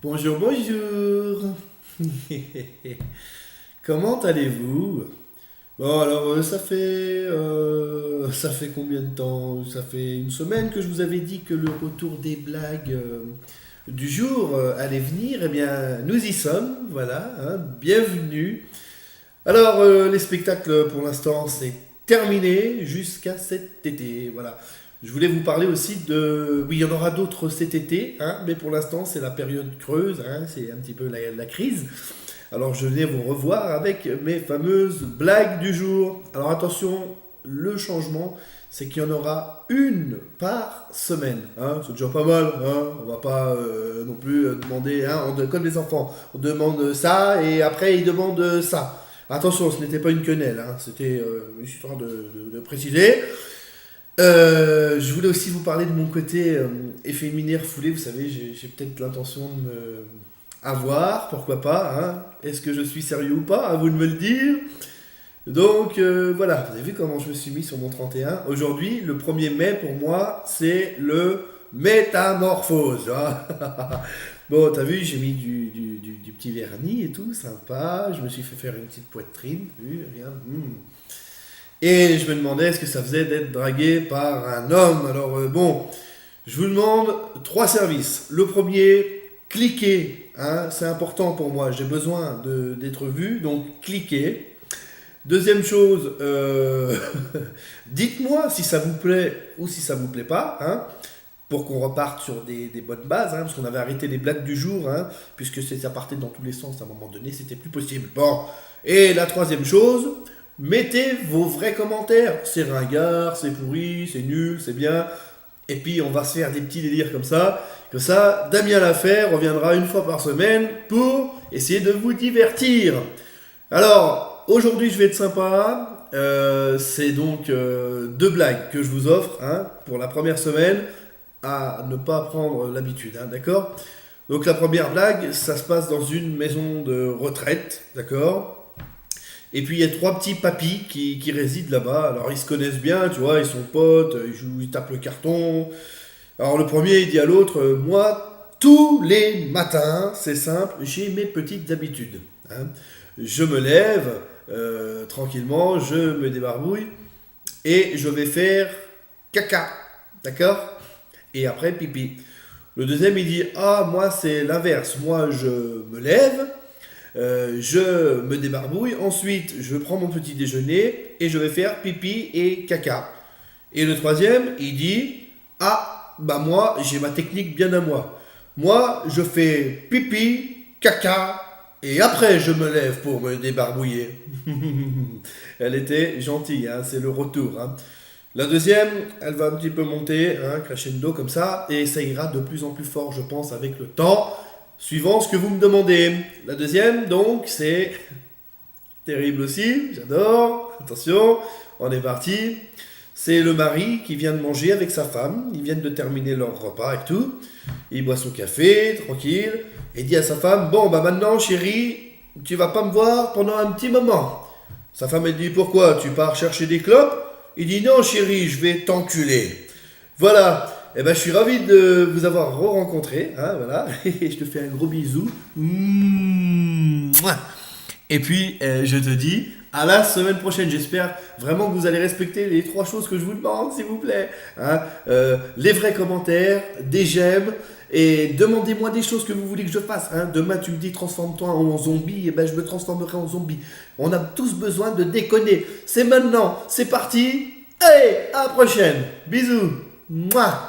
Bonjour, bonjour. Comment allez-vous? Bon, alors, ça fait combien de temps? Ça fait une semaine que je vous avais dit que le retour des blagues du jour allait venir. Eh bien, nous y sommes, voilà, hein, bienvenue. Alors, les spectacles, pour l'instant, c'est terminé jusqu'à cet été, voilà. Je voulais vous parler aussi de... Oui, il y en aura d'autres cet été, hein, mais pour l'instant, c'est la période creuse, hein, c'est un petit peu la crise. Alors, je venais vous revoir avec mes fameuses blagues du jour. Alors, attention, le changement, c'est qu'il y en aura une par semaine, hein, c'est déjà pas mal, hein, on va pas non plus demander, hein, comme les enfants, on demande ça et après ils demandent ça. Attention, ce n'était pas une quenelle, hein, c'était histoire de préciser. Je voulais aussi vous parler de mon côté efféminé refoulé. Vous savez, j'ai peut-être l'intention de me avoir, pourquoi pas. Hein. Est-ce que je suis sérieux ou pas? À vous de me le dire. Donc voilà, vous avez vu comment je me suis mis sur mon 31. Aujourd'hui, le 1er mai pour moi, c'est le métamorphose. Hein. Bon, t'as vu, j'ai mis du petit vernis et tout, sympa. Je me suis fait faire une petite poitrine. Vu, regarde. Et je me demandais ce que ça faisait d'être dragué par un homme. Alors bon, je vous demande trois services. Le premier, cliquez. Hein, c'est important pour moi. J'ai besoin d'être vu, donc cliquez. Deuxième chose, dites-moi si ça vous plaît ou si ça vous plaît pas. Hein, pour qu'on reparte sur des bonnes bases, hein, parce qu'on avait arrêté les blagues du jour, hein, puisque ça partait dans tous les sens à un moment donné, c'était plus possible. Bon, et la troisième chose, mettez vos vrais commentaires. C'est ringard, c'est pourri, c'est nul, c'est bien. Et puis on va se faire des petits délires comme ça. Comme ça, Damien Lafer reviendra une fois par semaine pour essayer de vous divertir. Alors, aujourd'hui je vais être sympa. C'est donc deux blagues que je vous offre, hein, pour la première semaine, à ne pas prendre l'habitude, hein, d'accord? Donc la première blague, ça se passe dans une maison de retraite, d'accord? Et puis il y a trois petits papis qui résident là-bas. Alors ils se connaissent bien, tu vois, ils sont potes, ils jouent, ils tapent le carton. Alors le premier il dit à l'autre, moi tous les matins, c'est simple, j'ai mes petites habitudes. Hein. Je me lève tranquillement, je me débarbouille et je vais faire caca, d'accord? Et après pipi. Le deuxième il dit, ah moi c'est l'inverse, moi je me lève. Je me débarbouille, ensuite je prends mon petit déjeuner et je vais faire pipi et caca. Et le troisième, il dit, ah, bah moi j'ai ma technique bien à moi. Moi je fais pipi, caca et après je me lève pour me débarbouiller. Elle était gentille, hein, c'est le retour. Hein. La deuxième, elle va un petit peu monter, hein, crescendo comme ça, et ça ira de plus en plus fort, je pense, avec le temps. Suivant ce que vous me demandez. La deuxième, donc, c'est terrible aussi, j'adore. Attention, on est parti. C'est le mari qui vient de manger avec sa femme. Ils viennent de terminer leur repas et tout. Il boit son café, tranquille, et dit à sa femme, bon, bah maintenant, chérie, tu vas pas me voir pendant un petit moment. Sa femme, elle dit, pourquoi? Tu pars chercher des clopes? Il dit, non, chérie, je vais t'enculer. Voilà. Eh ben, je suis ravi de vous avoir re-rencontré, hein, voilà, et je te fais un gros bisou. Mouah. Et puis, je te dis à la semaine prochaine. J'espère vraiment que vous allez respecter les trois choses que je vous demande, s'il vous plaît. Hein. Les vrais commentaires, des j'aime, et demandez-moi des choses que vous voulez que je fasse. Hein. Demain, tu me dis transforme-toi en zombie, et ben, je me transformerai en zombie. On a tous besoin de déconner. C'est maintenant, c'est parti. Allez, à la prochaine. Bisous. Mouah.